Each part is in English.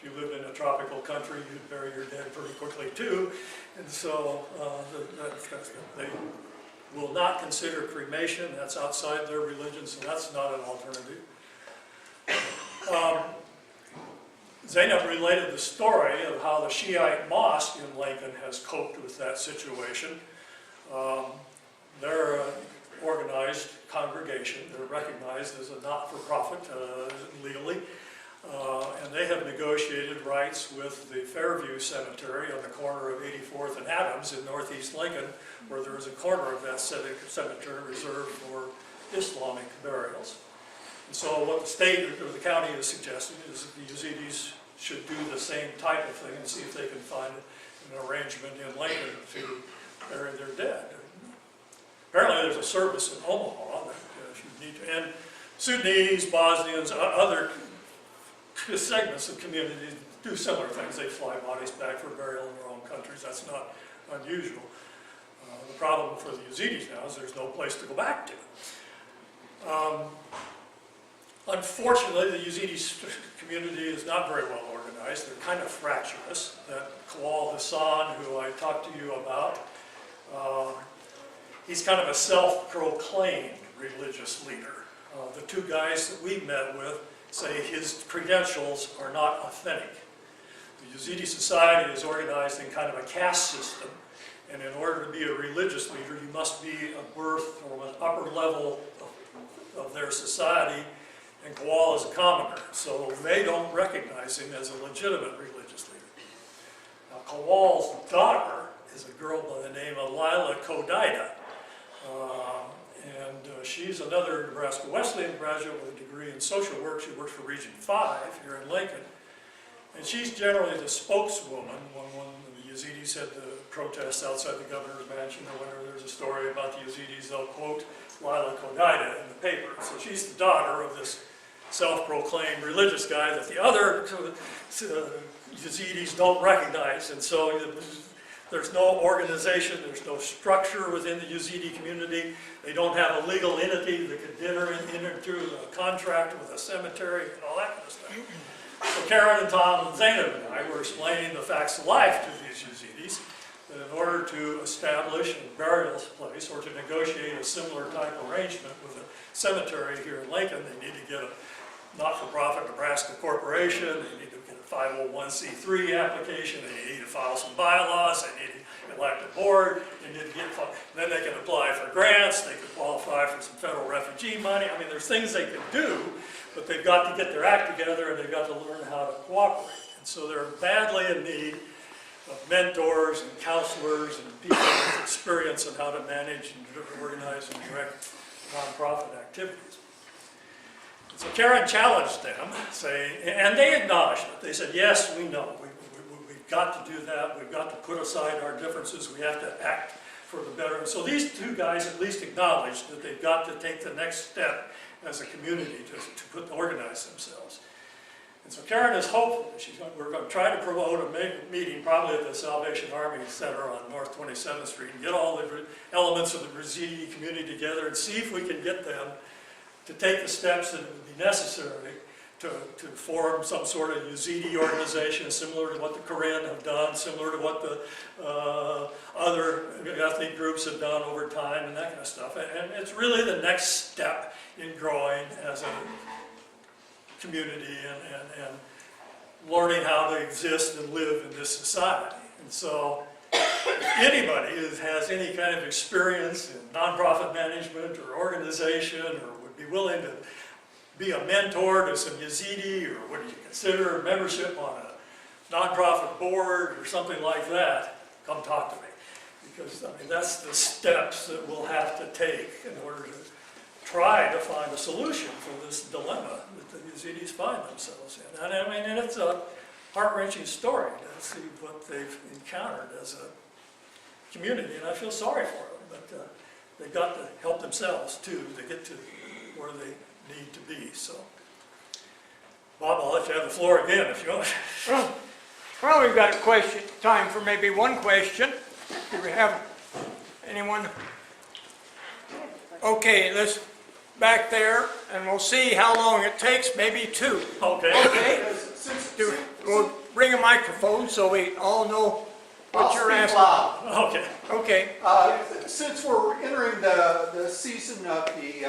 you lived in a tropical country, you'd bury your dead pretty quickly too. And so they will not consider cremation. That's outside their religion, so that's not an alternative. Zainab related the story of how the Shiite mosque in Lincoln has coped with that situation. They're an organized congregation. They're recognized as a not-for-profit legally. And they have negotiated rights with the Fairview Cemetery on the corner of 84th and Adams in northeast Lincoln, where there is a corner of that cemetery reserved for Islamic burials. And so what the state or the county is suggesting is that the Yazidis should do the same type of thing and see if they can find an arrangement in Lincoln to bury their dead. Apparently there's a service in Omaha that if you need to, and Sudanese, Bosnians, other segments of communities do similar things. They fly bodies back for burial in their own countries. That's not unusual. The problem for the Yazidis now is there's no place to go back to. Unfortunately, the Yazidi community is not very well organized. They're kind of fractious. That Kawal Hassan, who I talked to you about, he's kind of a self-proclaimed religious leader. The two guys that we met with say his credentials are not authentic. The Yazidi society is organized in kind of a caste system, and in order to be a religious leader, you must be a birth or an upper level of their society, and Kawal is a commoner, so they don't recognize him as a legitimate religious leader. Now, Kawal's daughter is a girl by the name of Lila Kodaida, and she's another Nebraska Wesleyan graduate with a degree in social work. She works for Region 5 here in Lincoln, and she's generally the spokeswoman when the Yazidis had the protests outside the governor's mansion, or whenever there's a story about the Yazidis, they'll quote Lila Kodaida in the paper. So she's the daughter of this self-proclaimed religious guy that the other Yazidis don't recognize, and so there's no organization, there's no structure within the Yazidi community. They don't have a legal entity that could enter into a contract with a cemetery and all that kind of stuff. So Karen and Tom and Zainab and I were explaining the facts of life to these Yazidis, that in order to establish a burial place or to negotiate a similar type arrangement with a cemetery here in Lincoln, they need to get a not-for-profit Nebraska corporation, they need to get a 501c3 application, they need to file some bylaws, they need to elect a board, they need to get, then they can apply for grants, they can qualify for some federal refugee money. I mean, there's things they can do, but they've got to get their act together and they've got to learn how to cooperate. And so they're badly in need of mentors and counselors and people with experience on how to manage and organize and direct nonprofit activities. So Karen challenged them, saying, and they acknowledged it. They said, yes, we know. We've got to do that. We've got to put aside our differences. We have to act for the better. And so these two guys at least acknowledged that they've got to take the next step as a community to organize themselves. And so Karen is hopeful. We're going to try to promote a meeting probably at the Salvation Army Center on North 27th Street and get all the elements of the Yazidi community together and see if we can get them to take the steps that would be necessary to form some sort of Yazidi organization similar to what the Korean have done, similar to what the other ethnic groups have done over time and that kind of stuff. And it's really the next step in growing as a community and learning how to exist and live in this society. And so if anybody has any kind of experience in nonprofit management or organization or would be willing to be a mentor to some Yazidi, or would you consider membership on a nonprofit board or something like that, come talk to me. Because I mean, that's the steps that we'll have to take in order to try to find a solution for this dilemma that the Yazidis find themselves in. And I mean, and it's a heart-wrenching story to see what they've encountered as a community, and I feel sorry for them, but they've got to help themselves too to get to where they need to be. So, Bob, I'll let you have the floor again if you want. Well, we've got a question, time for maybe one question. Do we have anyone? Okay, let's back there, and we'll see how long it takes, maybe two. Okay. Okay. We'll microphone so we all know what you're I'll speak asking. loud. Okay. Okay, Since we're entering the season of the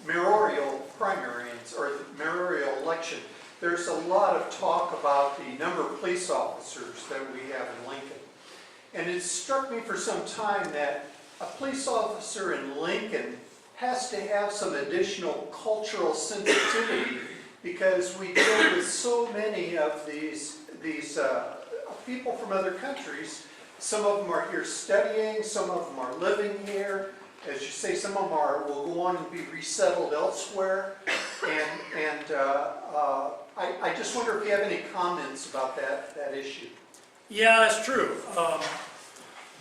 mayoral primaries, or the mayoral election, there's a lot of talk about the number of police officers that we have in Lincoln. And it struck me for some time that a police officer in Lincoln has to have some additional cultural sensitivity, because we deal with so many of these people from other countries. Some of them are here studying, some of them are living here. As you say, some of them will go on and be resettled elsewhere. And I just wonder if you have any comments about that issue. Yeah, that's true.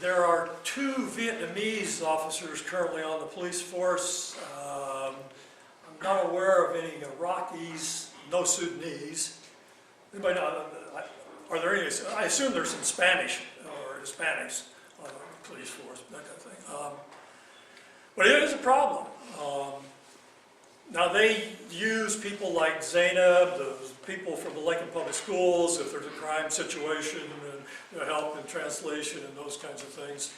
There are 2 Vietnamese officers currently on the police force. I'm not aware of any Iraqis, no Sudanese. Anybody know, are there any? I assume there's some Spanish or Hispanics on the police force, that kind of thing. But it is a problem. Now they use people like Zainab, the people from the Lincoln Public Schools, if there's a crime situation, and help in translation and those kinds of things.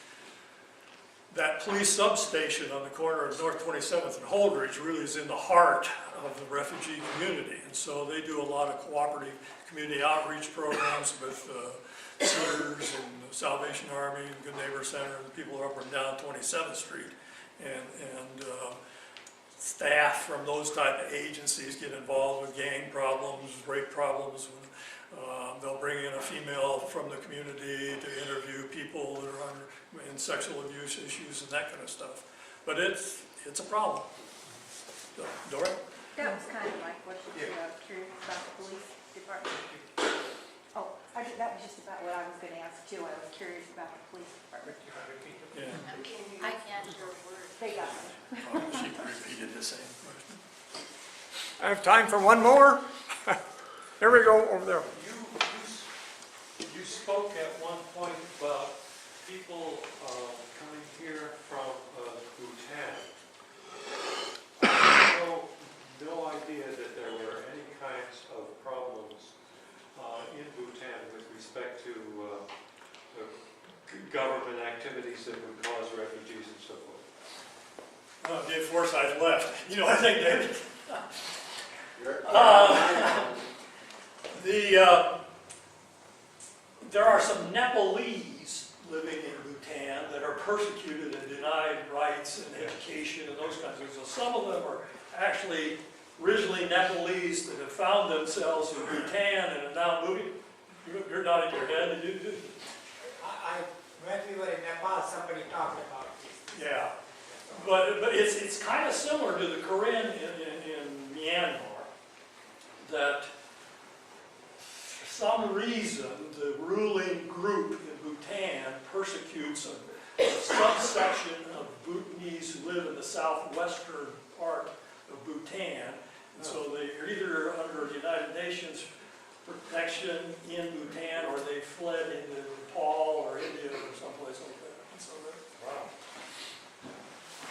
That police substation on the corner of North 27th and Holdridge really is in the heart of the refugee community. And so they do a lot of cooperative community outreach programs with Cedars and the Salvation Army and Good Neighbor Center and the people up and down 27th Street. And staff from those type of agencies get involved with gang problems, rape problems. They'll bring in a female from the community to interview people that are in sexual abuse issues and that kind of stuff. But it's a problem. Dora? That was kind of my question, too. I was curious about the police department. Oh, that was just about what I was going to ask, too. I was curious about the police department. Yeah. I can't hear a word. They got me. She repeated the same question. I have time for one more. There we go, over there. You spoke at one point about people coming here from Bhutan. I have no idea that there were any kinds of problems in Bhutan with respect to government activities that would cause refugees and so forth. Oh, Dave Forsythe left. You know what I think, David? There are some Nepalese living in Bhutan that are persecuted and denied rights and education and those kinds of things. So some of them are actually originally Nepalese that have found themselves in Bhutan and are now moving. You're nodding your head. When we were in Nepal, somebody talked about this. Yeah, but it's kind of similar to the Karen in Myanmar, that for some reason the ruling group in Bhutan persecutes a subsection of Bhutanese who live in the southwestern part of Bhutan. And so they're either under the United Nations protection in Bhutan, or they fled into Nepal or India or someplace like that. And so wow.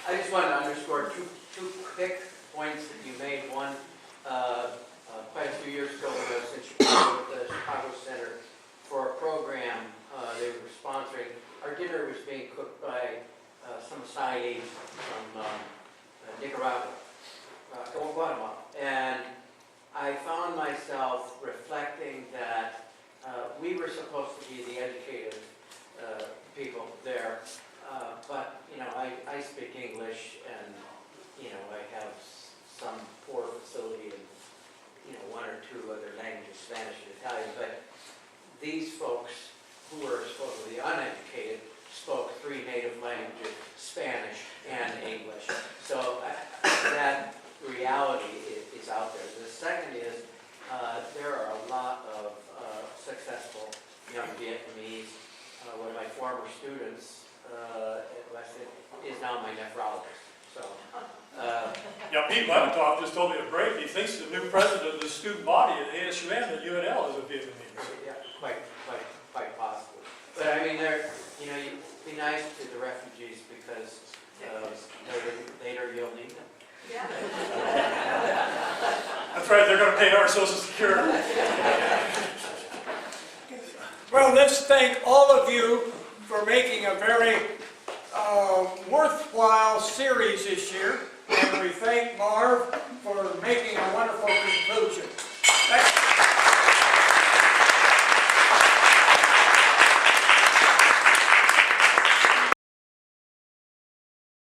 I just wanted to underscore two quick points that you made. One, quite a few years ago when I was in Chicago with the Chicago Center for a program they were sponsoring, our dinner was being cooked by some aside from Nicaragua, Guatemala. And I found myself reflecting that we were supposed to be the educated people there, but I speak English, and I have some poor facility in one or two other languages, Spanish and Italian. But these folks who were supposedly uneducated spoke 3 native languages, Spanish and English. So that reality is out there. The second is there are a lot of successful young Vietnamese. One of my former students at Weston is now my nephrologist. So, yeah, Pete Leventoff just told me to break. He thinks the new president of the student body at ASUM at UNL is a Vietnamese. yeah, quite possibly. But I mean, you'd be nice to the refugees, because later you'll need them. Yeah. That's right, they're going to pay our Social Security. Well, let's thank all of you for making a very worthwhile series this year. And we thank Marv for making a wonderful conclusion.